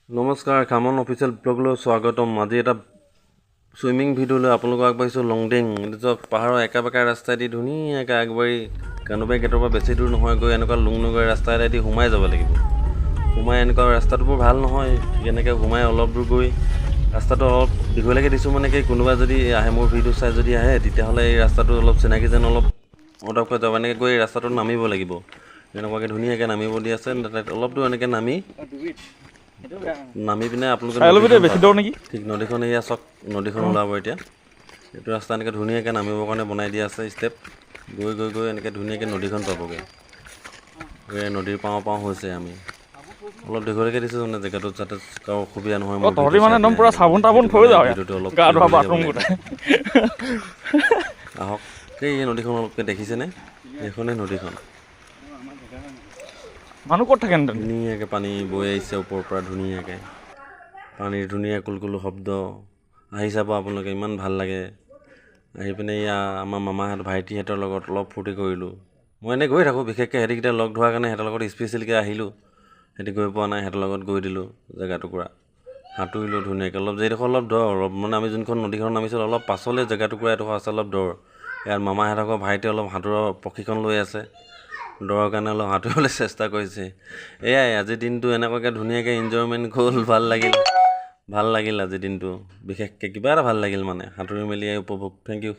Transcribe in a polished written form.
নমস্কাৰ খামন অফিচিয়েল ব্লগলৈ স্বাগতম। আজি এটা সুইমিং ভিডিঅ'লৈ আপোনালোকক আগবাঢ়িছোঁ লংডিং। পাহাৰৰ একা বেকা ৰাস্তাইদি ধুনীয়াকৈ আগবাঢ়ি কানুবাই গেটৰ পৰা বেছি দূৰ নহয় গৈ এনেকুৱা লুং নগৈ ৰাস্তা এটাইদি সোমাই যাব লাগিব। সোমাই এনেকুৱা ৰাস্তাটো বৰ ভাল নহয়, এনেকৈ সোমাই অলপ দূৰ গৈ ৰাস্তাটো অলপ দীঘলীয়াকৈ দিছোঁ মানে কি কোনোবা যদি আহে মোৰ ভিডিঅ' চাই যদি আহে তেতিয়াহ'লে এই ৰাস্তাটো অলপ চিনাকি যেন অলপ অদবকৈ যাব, এনেকৈ গৈ ৰাস্তাটোত নামিব লাগিব। এনেকুৱাকৈ ধুনীয়াকৈ নামিব দি আছে, অলপ দূৰ এনেকৈ নামি পিনে আপোনালোকে বেছি দূৰ নেকি? ঠিক নদীখন এয়া চাওক, নদীখন ওলাব এতিয়া। এইটো ৰাস্তা এনেকৈ ধুনীয়াকৈ নামিবৰ কাৰণে বনাই দিয়া আছে ষ্টেপ। গৈ গৈ গৈ এনেকৈ ধুনীয়াকৈ নদীখন পাবগৈ। নদীৰ পাওঁ হৈছে আমি অলপ দীঘলীয়াকৈ দিছোঁ মানে জেগাটোত যাতে কাৰো অসুবিধা নহয়। মোৰ তহঁতি মানে একদম পুৰা চাবোন তাবোন থৈ যাওঁ ভিডিঅ'টো অলপ গা ধোৱা বাথৰুম গোটাই আহক। এই নদীখন অলপকৈ দেখিছেনে? এইখনেই নদীখন। মানুহ ক'ত থাকে ধুনীয়াকৈ পানী বৈ আহিছে ওপৰৰ পৰা, ধুনীয়াকৈ পানীৰ ধুনীয়া কুলকুল শব্দ আহি চাব আপোনালোকে, ইমান ভাল লাগে। আহি পিনে এয়া আমাৰ মামাহঁত ভাইটিহঁতৰ লগত অলপ ফূৰ্তি কৰিলোঁ। মই এনেই গৈ থাকোঁ, বিশেষকৈ সিহঁতিকেইটা লগ ধৰাৰ কাৰণে সিহঁতৰ লগত স্পেচিয়েলকৈ আহিলোঁ। সিহঁতি গৈ পোৱা নাই, সিহঁতৰ লগত গৈ দিলোঁ জেগাটুকুৰা, সাঁতুৰিলোঁ ধুনীয়াকৈ। অলপ যিডোখৰ অলপ দ অলপ মানে আমি যোনখন নদীখন নামিছিলোঁ অলপ পাছলৈ জেগাটুকুৰা এডোখৰ আছে অলপ দ। ইয়াত মামাহঁতৰ ভাইটিয়ে অলপ সাঁতোৰৰ প্ৰশিক্ষণ লৈ আছে, দৌৰৰ কাৰণে অলপ সাঁতুৰিবলৈ চেষ্টা কৰিছে। এয়াই আজিৰ দিনটো এনেকুৱাকৈ ধুনীয়াকৈ এনজয়মেণ্ট গ'ল, ভাল লাগিল আজিৰ দিনটো। বিশেষকৈ কিবা এটা ভাল লাগিল মানে সাঁতুৰি মেলি উপভোগ। Thank U.